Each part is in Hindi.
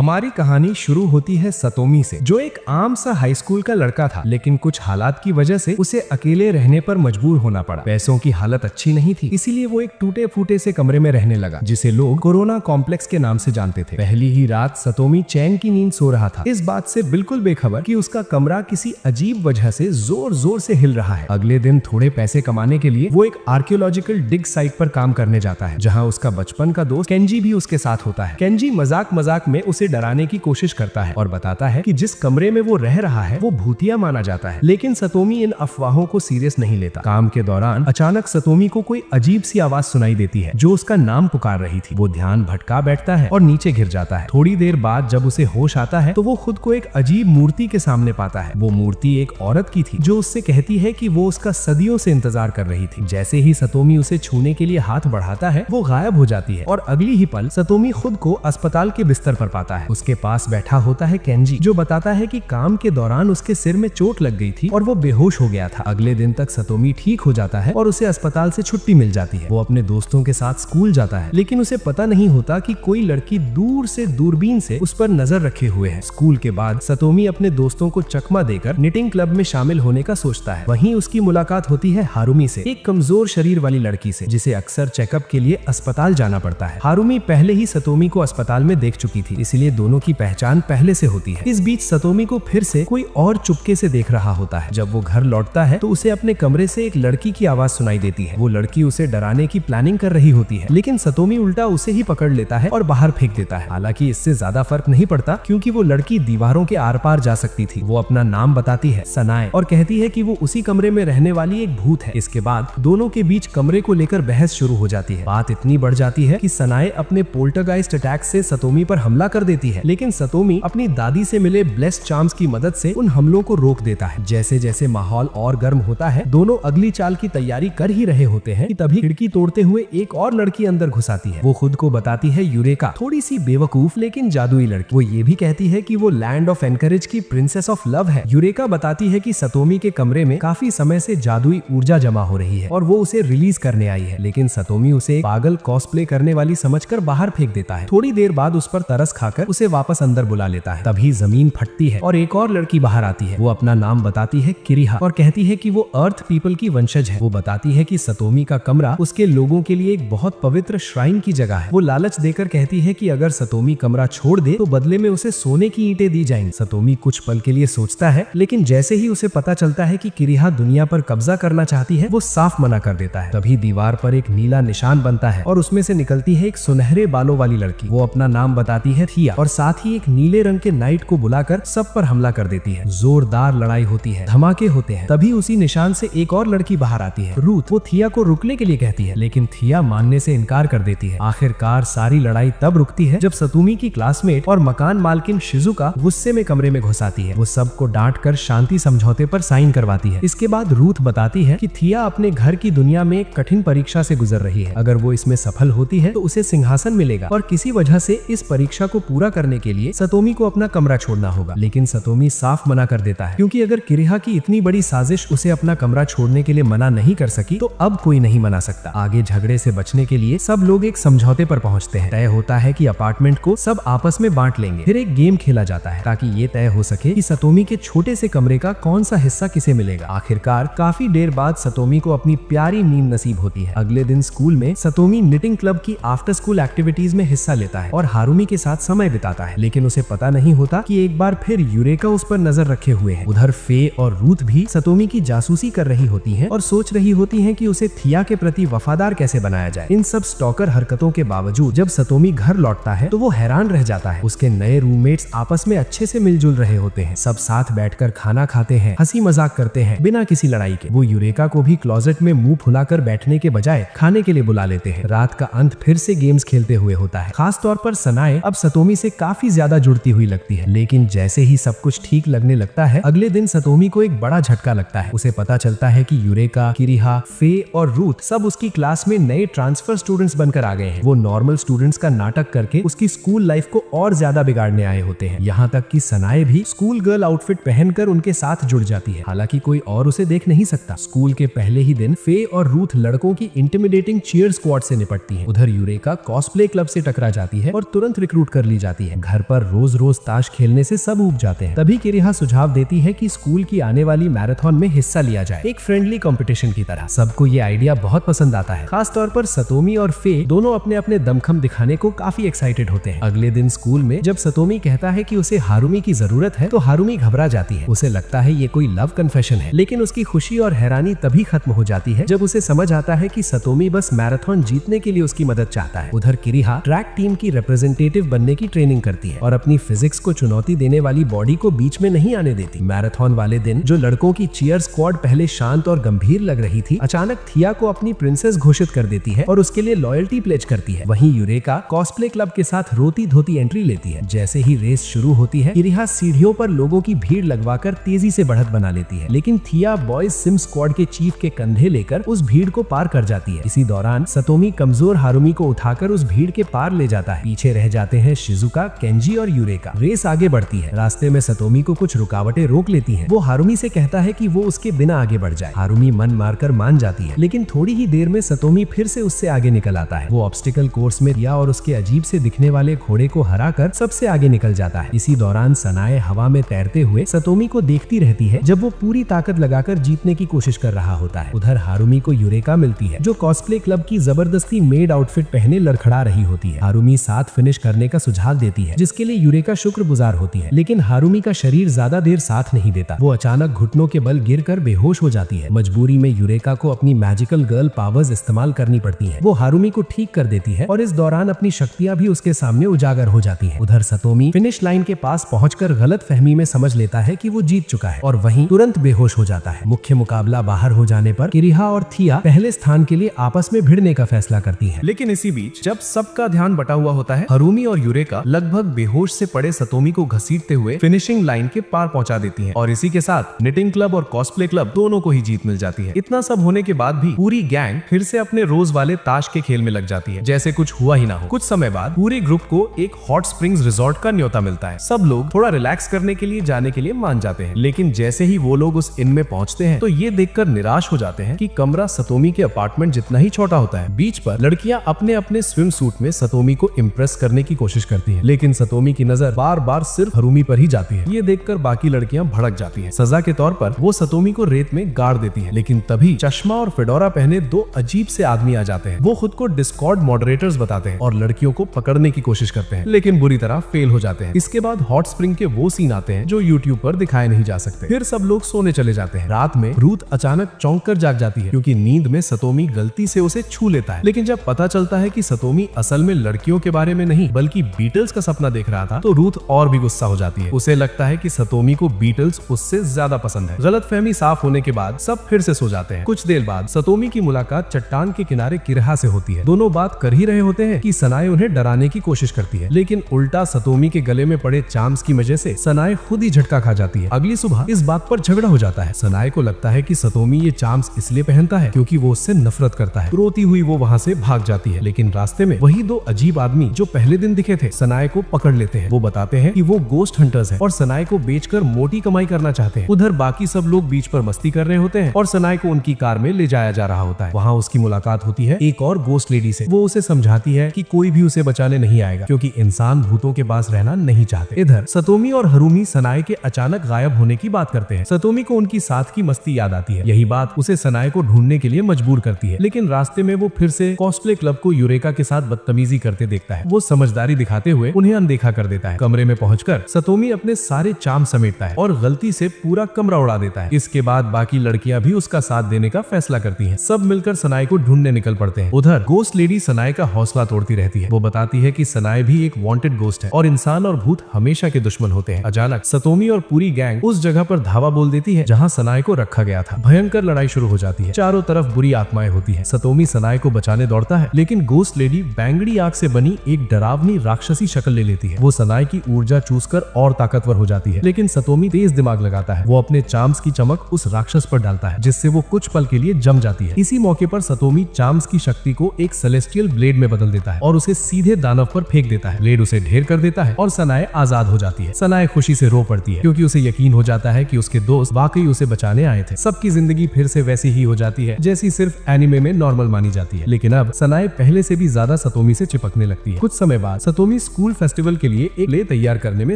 हमारी कहानी शुरू होती है सतोमी से, जो एक आम सा हाई स्कूल का लड़का था, लेकिन कुछ हालात की वजह से उसे अकेले रहने पर मजबूर होना पड़ा। पैसों की हालत अच्छी नहीं थी, इसीलिए वो एक टूटे फूटे से कमरे में रहने लगा, जिसे लोग कोरोना कॉम्प्लेक्स के नाम से जानते थे। पहली ही रात सतोमी चैन की नींद सो रहा था, इस बात से बिल्कुल बेखबर कि उसका कमरा किसी अजीब वजह से जोर जोर से हिल रहा है। अगले दिन थोड़े पैसे कमाने के लिए वो एक आर्कियोलॉजिकल डिग साइट पर काम करने जाता है, जहाँ उसका बचपन का दोस्त केंजी भी उसके साथ होता है। केंजी मजाक मजाक में उसे डराने की कोशिश करता है और बताता है कि जिस कमरे में वो रह रहा है वो भूतिया माना जाता है, लेकिन सतोमी इन अफवाहों को सीरियस नहीं लेता। काम के दौरान अचानक सतोमी को कोई अजीब सी आवाज सुनाई देती है जो उसका नाम पुकार रही थी। वो ध्यान भटका बैठता है और नीचे गिर जाता है। थोड़ी देर बाद जब उसे होश आता है तो वो खुद को एक अजीब मूर्ति के सामने पाता है। वो मूर्ति एक औरत की थी जो उससे कहती है कि वो उसका सदियों से इंतजार कर रही थी। जैसे ही सतोमी उसे छूने के लिए हाथ बढ़ाता है वो गायब हो जाती है और अगली ही पल सतोमी खुद को अस्पताल के बिस्तर पर पाता है। उसके पास बैठा होता है केंजी, जो बताता है कि काम के दौरान उसके सिर में चोट लग गई थी और वो बेहोश हो गया था। अगले दिन तक सतोमी ठीक हो जाता है और उसे अस्पताल से छुट्टी मिल जाती है। वो अपने दोस्तों के साथ स्कूल जाता है, लेकिन उसे पता नहीं होता कि कोई लड़की दूर से दूरबीन से उस पर नजर रखे हुए है। स्कूल के बाद सतोमी अपने दोस्तों को चकमा देकर निटिंग क्लब में शामिल होने का सोचता है। वहीं उसकी मुलाकात होती है हारुमी से, एक कमजोर शरीर वाली लड़की से, जिसे अक्सर चेकअप के लिए अस्पताल जाना पड़ता है। हारुमी पहले ही सतोमी को अस्पताल में देख चुकी थी, इसलिए दोनों की पहचान पहले से होती है। इस बीच सतोमी को फिर से कोई और चुपके से देख रहा होता है। जब वो घर लौटता है तो उसे अपने कमरे से एक लड़की की आवाज सुनाई देती है। वो लड़की उसे डराने की प्लानिंग कर रही होती है, लेकिन सतोमी उल्टा उसे ही पकड़ लेता है और बाहर फेंक देता है। हालांकि इससे ज्यादा फर्क नहीं पड़ता, क्योंकि वो लड़की दीवारों के आर पार जा सकती थी। वो अपना नाम बताती है, सनाए, और कहती है कि वो उसी कमरे में रहने वाली एक भूत है। इसके बाद दोनों के बीच कमरे को लेकर बहस शुरू हो जाती है। बात इतनी बढ़ जाती है कि सनाए अपने पोल्टरगाइस्ट अटैक से सतोमी पर हमला कर देती है, लेकिन सतोमी अपनी दादी से मिले ब्लेस्ड चार्म्स की मदद से उन हमलों को रोक देता है। जैसे जैसे माहौल और गर्म होता है, दोनों अगली चाल की तैयारी कर ही रहे होते हैं कि तभी खिड़की तोड़ते हुए एक और लड़की अंदर घुस आती है। वो खुद को बताती है यूरेका, थोड़ी सी बेवकूफ लेकिन जादुई लड़की। वो ये भी कहती है कि वो लैंड ऑफ एनकरेज की प्रिंसेस ऑफ लव है। यूरेका बताती है कि सतोमी के कमरे में काफी समय से जादुई ऊर्जा जमा हो रही है और वो उसे रिलीज करने आई है, लेकिन सतोमी उसे पागल कॉस्प्ले करने वाली समझकर बाहर फेंक देता है। थोड़ी देर बाद उस पर तरस खाकर उसे वापस अंदर बुला लेता है। तभी जमीन फटती है और एक और लड़की बाहर आती है। वो अपना नाम बताती है किरिहा और कहती है कि वो अर्थ पीपल की वंशज है। वो बताती है कि सतोमी का कमरा उसके लोगों के लिए एक बहुत पवित्र श्राइन की जगह है। वो लालच देकर कहती है कि अगर सतोमी कमरा छोड़ दे तो बदले में उसे सोने की ईंटें दी जाएंगी। सतोमी कुछ पल के लिए सोचता है, लेकिन जैसे ही उसे पता चलता है कि किरिहा दुनिया पर कब्जा करना चाहती है, वो साफ मना कर देता है। तभी दीवार पर एक नीला निशान बनता है और उसमें से निकलती है एक सुनहरे बालों वाली लड़की। वो अपना नाम बताती है थिया और साथ ही एक नीले रंग के नाइट को बुलाकर सब पर हमला कर देती है। जोरदार लड़ाई होती है, धमाके होते हैं। तभी उसी निशान से एक और लड़की बाहर आती है, रूथ। वो थिया को रुकने के लिए कहती है, लेकिन थिया मानने से इनकार कर देती है। आखिरकार सारी लड़ाई तब रुकती है जब सतोमी की क्लासमेट और मकान मालकिन शिजुका गुस्से में कमरे में घुस आती है। वो सबको डांट कर शांति समझौते पर साइन करवाती है। इसके बाद रूथ बताती है कि थिया अपने घर की दुनिया में एक कठिन परीक्षा से गुजर रही है। अगर वो इसमें सफल होती है तो उसे सिंहासन मिलेगा और किसी वजह से इस परीक्षा को पूरा करने के लिए सतोमी को अपना कमरा छोड़ना होगा। लेकिन सतोमी साफ मना कर देता है, क्योंकि अगर किरिहा की इतनी बड़ी साजिश उसे अपना कमरा छोड़ने के लिए मना नहीं कर सकी तो अब कोई नहीं मना सकता। आगे झगड़े से बचने के लिए सब लोग एक समझौते पर पहुंचते हैं। तय होता है कि अपार्टमेंट को सब आपस में बांट लेंगे। फिर एक गेम खेला जाता है ताकि ये तय हो सके कि सतोमी के छोटे से कमरे का कौन सा हिस्सा किसे मिलेगा। आखिरकार काफी देर बाद सतोमी को अपनी प्यारी नींद नसीब होती है। अगले दिन स्कूल में सतोमी निटिंग क्लब की आफ्टर स्कूल एक्टिविटीज में हिस्सा लेता है और हारुमी के साथ समय बिताता है, लेकिन उसे पता नहीं होता कि एक बार फिर यूरेका उस पर नजर रखे हुए है। उधर फे और रूथ भी सतोमी की जासूसी कर रही होती हैं और सोच रही होती हैं कि उसे थिया के प्रति वफादार कैसे बनाया जाए। इन सब स्टॉकर हरकतों के बावजूद जब सतोमी घर लौटता है तो वो हैरान रह जाता है। उसके नए रूममेट्स आपस में अच्छे से मिलजुल रहे होते हैं। सब साथ बैठकर खाना खाते हैं, हंसी मजाक करते हैं बिना किसी लड़ाई के। वो यूरेका को भी क्लोजेट में मुंह फुलाकर बैठने के बजाय खाने के लिए बुला लेते हैं। रात का अंत फिर से गेम्स खेलते हुए होता है। खास तौर पर सनाए अब सतोमी से काफी ज्यादा जुड़ती हुई लगती है, लेकिन जैसे ही सब कुछ ठीक लगने लगता है, अगले दिन सतोमी को एक बड़ा झटका लगता है। उसे पता चलता है कि यूरेका, किरिहा, फे और रूथ सब उसकी क्लास में नए ट्रांसफर स्टूडेंट्स बनकर आ गए हैं। वो नॉर्मल स्टूडेंट्स का नाटक करके उसकी स्कूल लाइफ को और ज्यादा बिगाड़ने आए होते हैं। यहाँ तक कि सनाए भी स्कूल गर्ल आउटफिट पहनकर उनके साथ जुड़ जाती है। हालांकि कोई और उसे देख नहीं सकता। स्कूल के पहले ही दिन फे और रूथ लड़कों की इंटिमिडेटिंग चीयर स्क्वाड से निपटती है। उधर यूरेका कॉस्प्ले क्लब से टकरा जाती है और तुरंत रिक्रूट कर ली जाती है। जाती है। घर पर रोज रोज ताश खेलने से सब ऊब जाते हैं। तभी किरिहा सुझाव देती है कि स्कूल की आने वाली मैराथन में हिस्सा लिया जाए, एक फ्रेंडली कंपटीशन की तरह। सबको ये आइडिया बहुत पसंद आता है। खास तौर पर सतोमी और फे दोनों अपने अपने दमखम दिखाने को काफी एक्साइटेड होते हैं। अगले दिन स्कूल में जब सतोमी कहता है कि उसे हारुमी की जरूरत है तो हारुमी घबरा जाती है। उसे लगता है ये कोई लव कन्फेशन है, लेकिन उसकी खुशी और हैरानी तभी खत्म हो जाती है जब उसे समझ आता है कि सतोमी बस मैराथन जीतने के लिए उसकी मदद चाहता है। उधर किरिहा ट्रैक टीम की रिप्रेजेंटेटिव बनने की ट्रेनिंग करती है और अपनी फिजिक्स को चुनौती देने वाली बॉडी को बीच में नहीं आने देती। मैराथन वाले दिन जो लड़कों की चीयर स्क्वाड पहले शांत और गंभीर लग रही थी, अचानक थिया को अपनी प्रिंसेस घोषित कर देती है और उसके लिए लॉयल्टी प्लेज करती है। वहीं यूरेका कॉस्प्ले क्लब के साथ रोती धोती एंट्री लेती है। जैसे ही रेस शुरू होती है, किरिहा सीढ़ियों पर लोगों की भीड़ लगवाकर तेजी से बढ़त बना लेती है, लेकिन थिया बॉयज सिम स्क्वाड के चीफ के कंधे लेकर उस भीड़ को पार कर जाती है। इसी दौरान सतोमी कमजोर हारुमी को उठाकर उस भीड़ के पार ले जाता है। पीछे रह जाते हैं शिजुका, केंजी और यूरेका। रेस आगे बढ़ती है। रास्ते में सतोमी को कुछ रुकावटें रोक लेती हैं। वो हारुमी से कहता है कि वो उसके बिना आगे बढ़ जाए। हारुमी मन मारकर मान जाती है, लेकिन थोड़ी ही देर में सतोमी फिर से उससे आगे निकल आता है। वो ऑब्स्टिकल कोर्स में थिया और उसके अजीब से दिखने वाले घोड़े को हराकर सबसे आगे निकल जाता है। इसी दौरान सनाए हवा में तैरते हुए सतोमी को देखती रहती है जब वो पूरी ताकत लगाकर जीतने की कोशिश कर रहा होता है। उधर हारुमी को यूरेका मिलती है जो कॉस्प्ले क्लब की जबरदस्ती मेड आउटफिट पहने लड़खड़ा रही होती है। हारुमी साथ फिनिश करने का सुझाव देती है, जिसके लिए यूरेका शुक्रगुजार होती है, लेकिन हारुमी का शरीर ज्यादा देर साथ नहीं देता। वो अचानक घुटनों के बल गिरकर बेहोश हो जाती है। मजबूरी में यूरेका को अपनी मैजिकल गर्ल पावर्स इस्तेमाल करनी पड़ती हैं। वो हारुमी को ठीक कर देती है और इस दौरान अपनी शक्तियां भी उसके सामने उजागर हो जाती हैं। उधर सतोमी फिनिश लाइन के पास पहुंचकर गलत फहमी में समझ लेता है कि वो जीत चुका है और वहीं तुरंत बेहोश हो जाता है। मुख्य मुकाबला बाहर हो जाने पर किरिहा और थिया पहले स्थान के लिए आपस में भिड़ने का फैसला करती हैं। लेकिन इसी बीच जब सबका ध्यान बटा हुआ होता है, हारुमी और यूरेका लगभग बेहोश से पड़े सतोमी को घसीटते हुए फिनिशिंग लाइन के पार पहुंचा देती हैं और इसी के साथ निटिंग क्लब और कॉस्प्ले क्लब दोनों को ही जीत मिल जाती है। इतना सब होने के बाद भी पूरी गैंग फिर से अपने रोज वाले ताश के खेल में लग जाती है, जैसे कुछ हुआ ही ना हो। कुछ समय बाद पूरे ग्रुप को एक हॉट स्प्रिंग्स रिजॉर्ट का न्योता मिलता है। सब लोग थोड़ा रिलैक्स करने के लिए जाने के लिए मान जाते हैं, लेकिन जैसे ही वो लोग उस इन में पहुंचते हैं तो ये देखकर निराश हो जाते हैं कि कमरा सतोमी के अपार्टमेंट जितना ही छोटा होता है। बीच पर लड़कियां अपने अपने स्विम सूट में सतोमी को इम्प्रेस करने की कोशिश करती हैं, लेकिन सतोमी की नजर बार बार सिर्फ हारुमी पर ही जाती है। ये देखकर बाकी लड़कियां भड़क जाती हैं। सजा के तौर पर वो सतोमी को रेत में गाड़ देती हैं, लेकिन तभी चश्मा और फेडोरा पहने दो अजीब से आदमी आ जाते हैं। वो खुद को डिस्कॉर्ड मॉडरेटर्स बताते हैं और लड़कियों को पकड़ने की कोशिश करते हैं, लेकिन बुरी तरह फेल हो जाते हैं। इसके बाद हॉट स्प्रिंग के वो सीन आते हैं जो यूट्यूब पर दिखाए नहीं जा सकते। फिर सब लोग सोने चले जाते हैं। रात में रूथ अचानक चौंक कर जाग जाती है क्योंकि नींद में सतोमी गलती से उसे छू लेता है, लेकिन जब पता चलता है कि सतोमी असल में लड़कियों के बारे में नहीं बल्कि बीटल्स का सपना देख रहा था तो रूथ और भी गुस्सा हो जाती है। उसे लगता है कि सतोमी को बीटल्स उससे ज्यादा पसंद है। गलतफहमी साफ होने के बाद सब फिर से सो जाते हैं। कुछ देर बाद सतोमी की मुलाकात चट्टान के किनारे किरिहा से होती है। दोनों बात कर ही रहे होते हैं कि सनाए उन्हें डराने की कोशिश करती है, लेकिन उल्टा सतोमी के गले में पड़े चार्म्स की वजह से सनाए खुद ही झटका खा जाती है। अगली सुबह इस बात पर झगड़ा हो जाता है। सनाए को लगता है कि सतोमी ये चार्म्स इसलिए पहनता है क्योंकि वो उससे नफरत करता है। रोती हुई वो वहाँ से भाग जाती है, लेकिन रास्ते में वही दो अजीब आदमी जो पहले दिन दिखे थे सनाए को पकड़ लेते हैं। वो बताते हैं कि वो गोस्ट हंटर्स हैं और सनाए को बेचकर मोटी कमाई करना चाहते हैं। उधर बाकी सब लोग बीच पर मस्ती कर रहे होते हैं और सनाए को उनकी कार में ले जाया जा रहा होता है। वहाँ उसकी मुलाकात होती है एक और गोस्ट लेडी से। वो उसे समझाती है कि कोई भी उसे बचाने नहीं आएगा क्योंकि इंसान भूतों के पास रहना नहीं चाहते। इधर सतोमी और हारुमी सनाए के अचानक गायब होने की बात करते हैं। सतोमी को उनकी साथ की मस्ती याद आती है। यही बात उसे सनाए को ढूंढने के लिए मजबूर करती है, लेकिन रास्ते में वो फिर से कॉस्प्ले क्लब को यूरेका के साथ बदतमीजी करते देखता है। वो समझदारी दिखाते हुए उन्हें अनदेखा कर देता है। कमरे में पहुंचकर सतोमी अपने सारे चार्म समेटता है और गलती से पूरा कमरा उड़ा देता है। इसके बाद बाकी लड़कियां भी उसका साथ देने का फैसला करती हैं। सब मिलकर सनाए को ढूंढने निकल पड़ते हैं। उधर गोस्ट लेडी सनाए का हौसला तोड़ती रहती है। वो बताती है कि सनाए भी एक वांटेड गोस्ट है और इंसान और भूत हमेशा के दुश्मन होते हैं। अचानक सतोमी और पूरी गैंग उस जगह पर धावा बोल देती है जहाँ सनाए को रखा गया था। भयंकर लड़ाई शुरू हो जाती है। चारों तरफ बुरी आत्माएं होती है। सतोमी सनाए को बचाने दौड़ता है, लेकिन गोस्ट लेडी बैंगड़ी आग से बनी एक डरावनी राक्षसी शक्ल ले लेती है। वो सनाए की ऊर्जा चूसकर और ताकतवर हो जाती है, लेकिन सतोमी तेज दिमाग लगाता है। वो अपने चार्म्स की चमक उस राक्षस पर डालता है जिससे वो कुछ पल के लिए जम जाती है। इसी मौके पर सतोमी चार्म्स की शक्ति को एक सेलेस्टियल ब्लेड में बदल देता है और उसे सीधे दानव पर फेंक देता है। ब्लेड उसे ढेर कर देता है और सनाए आजाद हो जाती है। सनाए खुशी से रो पड़ती है क्योंकि उसे यकीन हो जाता है कि उसके दोस्त वाकई उसे बचाने आए थे। सबकी जिंदगी फिर से वैसी ही हो जाती है जैसी सिर्फ एनिमे में नॉर्मल मानी जाती है, लेकिन अब सनाए पहले से भी ज्यादा सतोमी से चिपकने लगती है। कुछ समय बाद सतोमी स्कूल फेस्टिवल के लिए एक प्ले तैयार करने में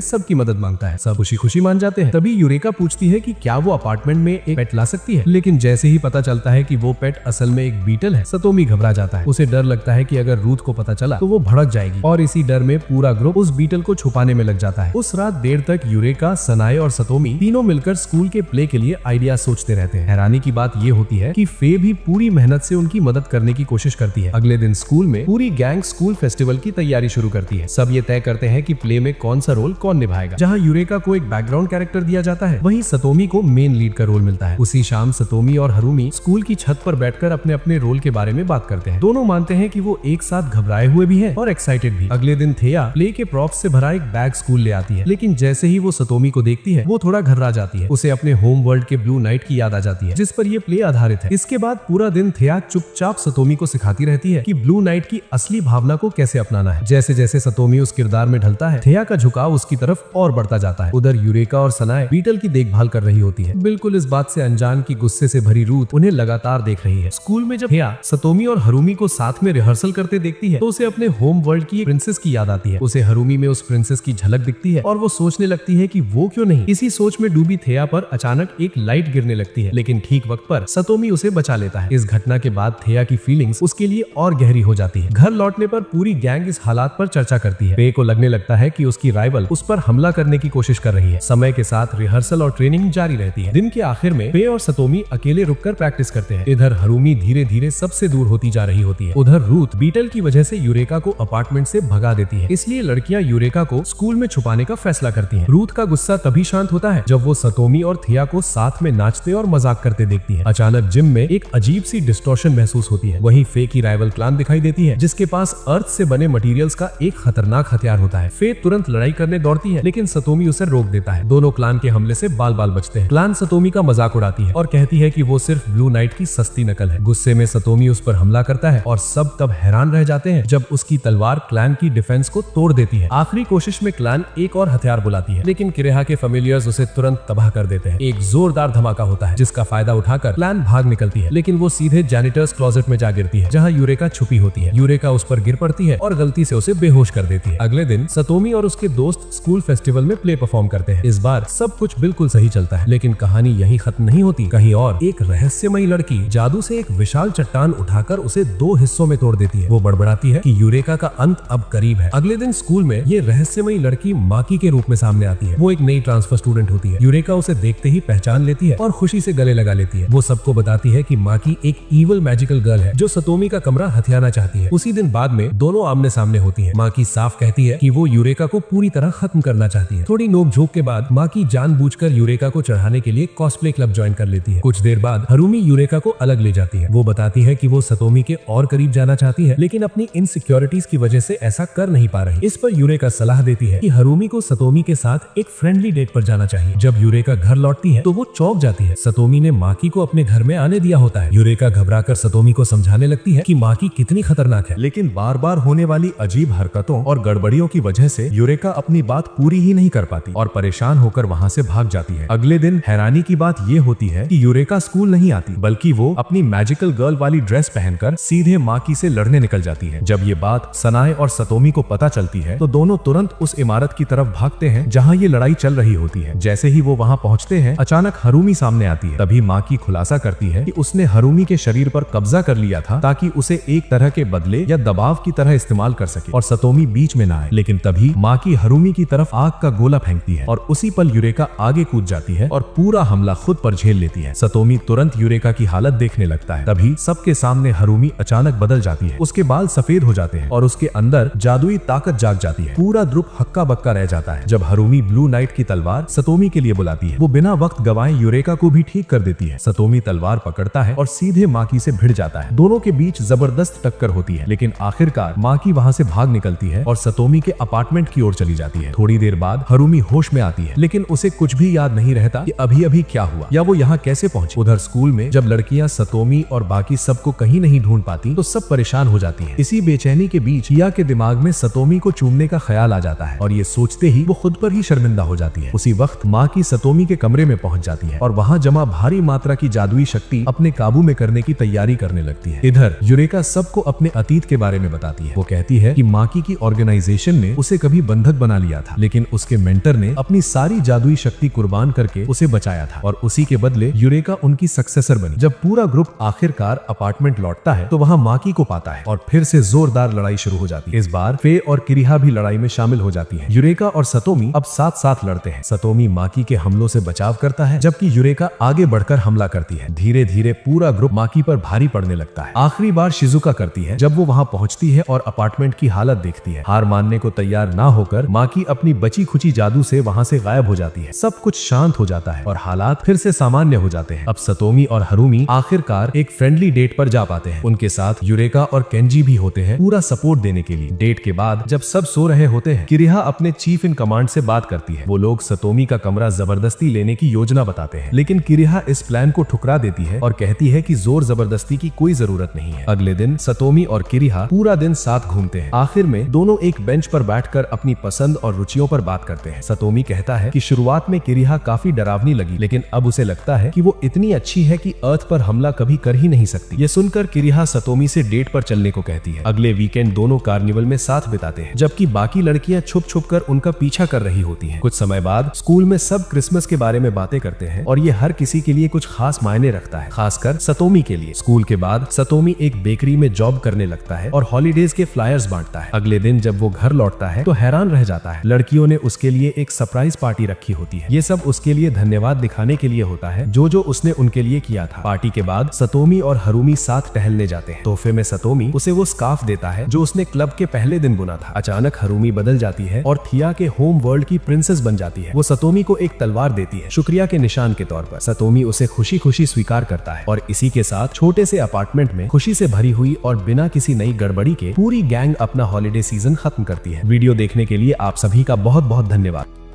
सबकी मदद मांगता है। सब खुशी खुशी मान जाते हैं। तभी यूरेका पूछती है कि क्या वो अपार्टमेंट में एक पेट ला सकती है, लेकिन जैसे ही पता चलता है कि वो पेट असल में एक बीटल है, सतोमी घबरा जाता है। उसे डर लगता है कि अगर रूथ को पता चला तो वो भड़क जाएगी और इसी डर में पूरा ग्रुप उस बीटल को छुपाने में लग जाता है। उस रात देर तक यूरेका, सनाए और सतोमी तीनों मिलकर स्कूल के प्ले के लिए आइडिया सोचते रहते हैं। हैरानी की बात ये होती है कि फे भी पूरी मेहनत से उनकी मदद करने की कोशिश करती है। अगले दिन स्कूल में पूरी गैंग स्कूल फेस्टिवल की तैयारी शुरू करती है। सब ये तय करते हैं कि प्ले में कौन सा रोल कौन निभाएगा। जहाँ यूरेका को एक बैकग्राउंड कैरेक्टर दिया जाता है, वहीं सतोमी को मेन लीड का रोल मिलता है। उसी शाम सतोमी और हारुमी स्कूल की छत पर बैठकर अपने अपने रोल के बारे में बात करते हैं। दोनों मानते हैं कि वो एक साथ घबराए हुए भी हैं और एक्साइटेड भी। अगले दिन थेया प्ले के प्रॉप्स से भरा एक बैग स्कूल ले आती है, लेकिन जैसे ही वो सतोमी को देखती है वो थोड़ा घबरा जाती है। उसे अपने होम वर्ल्ड के ब्लू नाइट की याद आ जाती है, जिस पर ये प्ले आधारित है। इसके बाद पूरा दिन थेया चुपचाप सतोमी को सिखाती रहती है कि ब्लू नाइट की असली भावना को कैसे अपनाना है। जैसे जैसे सतोमी उस किरदार में ढलता है, थेया का झुकाव उसकी तरफ और बढ़ता जाता है। उधर यूरेका और सनाए बीटल की देखभाल कर रही होती है, बिल्कुल इस बात से अनजान की गुस्से से भरी रूथ उन्हें लगातार देख रही है। स्कूल में जब थेया सतोमी और हारुमी को साथ में रिहर्सल करते देखती है तो उसे अपने होम वर्ल्ड की एक प्रिंसेस की याद आती है। उसे हारुमी में उस प्रिंसेस की झलक दिखती है और वो सोचने लगती है कि वो क्यों नहीं। इसी सोच में डूबी थेया पर अचानक एक लाइट गिरने लगती है, लेकिन ठीक वक्त पर सतोमी उसे बचा लेता है। इस घटना के बाद थेया की फीलिंग्स उसके लिए और गहरी हो जाती है। घर लौटने पर पूरी गैंग इस हालात पर चर्चा करती है। फे को लगने लगता है कि उसकी राइवल उस पर हमला करने की कोशिश कर रही है। समय के साथ रिहर्सल और ट्रेनिंग जारी रहती है। दिन के आखिर में फे और सतोमी अकेले रुककर प्रैक्टिस करते हैं। इधर हारुमी धीरे धीरे सबसे दूर होती जा रही होती है। उधर रूथ बीटल की वजह से यूरेका को अपार्टमेंट से भगा देती है, इसलिए लड़कियां यूरेका को स्कूल में छुपाने का फैसला करती हैं। रूथ का गुस्सा तभी शांत होता है जब वो सतोमी और थेया को साथ में नाचते और मजाक करते देखती है। अचानक जिम में एक अजीब सी डिस्टॉर्शन महसूस होती है। वहीं फे की राइवल क्लान दिखाई देती है, जिसके पास अर्थ से बने मटेरियल्स का एक खतरनाक हथियार होता है। फे तुरंत लड़ाई करने दौड़ती है, लेकिन सतोमी उसे रोक देता है। दोनों क्लान के हमले से बाल बाल बचते हैं। क्लान सतोमी का मजाक उड़ाती है और कहती है कि वो सिर्फ ब्लू नाइट की सस्ती नकल है। गुस्से में सतोमी उस पर हमला करता है और सब तब हैरान रह जाते हैं जब उसकी तलवार क्लान की डिफेंस को तोड़ देती है। आखिरी कोशिश में क्लान एक और हथियार बुलाती है, लेकिन किरेहा के फेमिलियर्स उसे तुरंत तबाह कर देते हैं। एक जोरदार धमाका होता है, जिसका फायदा उठाकर क्लान भाग निकलती है, लेकिन वो सीधे जैनिटर्स क्लोजेट में जा गिरती है, जहाँ यूरेका छुपी होती है। यूरेका उस पर गिर पड़ती है और गलती से उसे बेहोश कर देती है। अगले दिन सतोमी और उसके दोस्त स्कूल फेस्टिवल में प्ले परफॉर्म करते हैं। इस बार सब कुछ बिल्कुल सही चलता है, लेकिन कहानी यहीं खत्म नहीं होती। कहीं और एक रहस्यमयी लड़की जादू से एक विशाल चट्टान उठाकर उसे 2 हिस्सों में तोड़ देती है। वो बड़बड़ाती है कि यूरेका का अंत अब करीब है। अगले दिन स्कूल में ये रहस्यमयी लड़की माकी के रूप में सामने आती है। वो एक नई ट्रांसफर स्टूडेंट होती है। यूरेका उसे देखते ही पहचान लेती है और खुशी से गले लगा लेती है। वो सबको बताती है कि माकी एक इविल मैजिकल गर्ल है जो सतोमी का कमरा हथियाना चाहती है। उसी दिन बाद में दोनों आमने सामने होती है। माकी साफ कहती है कि वो यूरेका को पूरी तरह खत्म करना चाहती है। थोड़ी नोक-झोंक के बाद माकी जानबूझकर यूरेका को चढ़ाने के लिए कॉस्प्ले क्लब ज्वाइन कर लेती है। कुछ देर बाद हारुमी यूरेका को अलग ले जाती है। वो बताती है कि वो सतोमी के और करीब जाना चाहती है, लेकिन अपनी इनसिक्योरिटीज की वजह से ऐसा कर नहीं पा रही। इस पर यूरेका सलाह देती है कि हारुमी को सतोमी के साथ एक फ्रेंडली डेट पर जाना चाहिए। जब यूरेका घर लौटती है तो वो चौंक जाती है। सतोमी ने माकी को अपने घर में आने दिया होता है। यूरेका घबराकर सतोमी को समझाने लगती है कि माकी कितनी खतरनाक है, लेकिन बार बार होने वाली अजीब हरकतों और गड़बड़ियों की वजह से यूरेका अपनी बात पूरी ही नहीं कर पाती और परेशान होकर वहाँ से भाग जाती है। अगले दिन हैरानी की बात ये होती है कि यूरेका स्कूल नहीं आती, बल्कि वो अपनी मैजिकल गर्ल वाली ड्रेस पहनकर सीधे माकी से लड़ने निकल जाती है। जब ये बात सनाए और सतोमी को पता चलती है तो दोनों तुरंत उस इमारत की तरफ भागते हैं जहाँ ये लड़ाई चल रही होती है। जैसे ही वो वहाँ पहुँचते हैं, अचानक हारुमी सामने आती है। तभी माकी खुलासा करती है कि उसने हारुमी के शरीर पर कब्जा कर लिया था ताकि उसे एक तरह के बदले या दबाव की तरह इस्तेमाल कर सके और सतोमी बीच में ना आए। लेकिन तभी माकी हारुमी की तरफ आग का गोला फेंकती है और उसी पल यूरेका आगे कूद जाती है और पूरा हमला खुद पर झेल लेती है। सतोमी तुरंत यूरेका की हालत देखने लगता है। तभी सबके सामने हारुमी अचानक बदल जाती है। उसके बाल सफेद हो जाते हैं और उसके अंदर जादुई ताकत जाग जाती है। पूरा ग्रुप हक्का बक्का रह जाता है जब हारुमी ब्लू नाइट की तलवार सतोमी के लिए बुलाती है। वो बिना वक्त गवाए यूरेका को भी ठीक कर देती है। सतोमी तलवार पकड़ता है और सीधे माकी से भिड़ जाता है। दोनों के बीच जबरदस्त टक्कर होती है, लेकिन आखिरकार माकी वहाँ से भाग निकलती है और सतोमी के अपार्टमेंट की ओर चली जाती है। थोड़ी देर बाद हारुमी होश में आती है, लेकिन उसे कुछ भी याद नहीं रहता कि अभी अभी क्या हुआ या वो यहाँ कैसे पहुंची। उधर स्कूल में जब लड़कियां सतोमी और बाकी सबको कहीं नहीं ढूंढ पाती तो सब परेशान हो जाती हैं। इसी बेचैनी के बीच हिया के दिमाग में सतोमी को चूमने का ख्याल आ जाता है और ये सोचते ही वो खुद पर ही शर्मिंदा हो जाती है। उसी वक्त माँ की सतोमी के कमरे में पहुंच जाती है और वहाँ जमा भारी मात्रा की जादुई शक्ति अपने काबू में करने की तैयारी करने लगती है। इधर यूरेका सबको अपने अतीत के बारे में बताती है। वो कहती है कि माकी की ऑर्गेनाइजेशन ऑर्गेनाइजेशन ने उसे कभी बंधक बना लिया था, लेकिन उसके मेंटर ने अपनी सारी जादुई शक्ति कुर्बान करके उसे बचाया था और उसी के बदले यूरेका उनकी सक्सेसर बनी। जब पूरा ग्रुप आखिरकार अपार्टमेंट लौटता है तो वहाँ माकी को पाता है और फिर से जोरदार लड़ाई शुरू हो जाती है। इस बार फे और किरिहा भी लड़ाई में शामिल हो जाती है। यूरेका और सतोमी अब साथ साथ लड़ते हैं। सतोमी माकी के हमलों से बचाव करता है जबकि यूरेका आगे बढ़कर हमला करती है। धीरे धीरे पूरा ग्रुप माकी पर भारी पड़ने लगता है। आखिरी बार शिजुका करती है जब वो वहाँ पहुँचती है और अपार्टमेंट की हालत देखती है। हार मानने को तैयार ना होकर माकी अपनी बची खुची जादू से वहाँ से गायब हो जाती है। सब कुछ शांत हो जाता है और हालात फिर से सामान्य हो जाते हैं। अब सतोमी और हारुमी आखिरकार एक फ्रेंडली डेट पर जा पाते हैं। उनके साथ यूरेका और केंजी भी होते हैं पूरा सपोर्ट देने के लिए। डेट के बाद जब सब सो रहे होते हैं, किरिहा अपने चीफ इन कमांड से बात करती है। वो लोग सतोमी का कमरा जबरदस्ती लेने की योजना बताते हैं, लेकिन किरिहा इस प्लान को ठुकरा देती है और कहती है कि जोर जबरदस्ती की कोई जरूरत नहीं है। अगले दिन सतोमी और किरिहा पूरा दिन साथ घूमते हैं। आखिर में दोनों एक बेंच पर बैठकर अपनी पसंद और रुचियों पर बात करते हैं। सतोमी कहता है कि शुरुआत में किरिहा काफी डरावनी लगी, लेकिन अब उसे लगता है कि वो इतनी अच्छी है कि अर्थ पर हमला कभी कर ही नहीं सकती। ये सुनकर किरिहा सतोमी से डेट पर चलने को कहती है। अगले वीकेंड दोनों कार्निवल में साथ बिताते हैं, जबकि बाकी लड़कियां छुप छुप कर उनका पीछा कर रही होती हैं। कुछ समय बाद स्कूल में सब क्रिसमस के बारे में बातें करते हैं और ये हर किसी के लिए कुछ खास मायने रखता है, खासकर सतोमी के लिए। स्कूल के बाद सतोमी एक बेकरी में जॉब करने लगता है और हॉलीडेज के फ्लायर्स बांटता है। अगले दिन जब वो घर लौटता है तो हैरान रह जाता है। लड़कियों ने उसके लिए एक सरप्राइज पार्टी रखी होती है। ये सब उसके लिए धन्यवाद दिखाने के लिए होता है जो उसने उनके लिए किया था। पार्टी के बाद सतोमी और हारुमी साथ टहलने जाते हैं। तोहफे में सतोमी उसे वो स्कार्फ देता है जो उसने क्लब के पहले दिन बुना था। अचानक हारुमी बदल जाती है और थिया के होम वर्ल्ड की प्रिंसेस बन जाती है। वो सतोमी को एक तलवार देती है शुक्रिया के निशान के तौर पर। सतोमी उसे खुशी खुशी स्वीकार करता है और इसी के साथ छोटे से अपार्टमेंट में खुशी से भरी हुई और बिना किसी नई गड़बड़ी के पूरी गैंग अपना हॉलीडे सीजन खत्म करती है। वीडियो देखने के लिए आप सभी का बहुत बहुत धन्यवाद।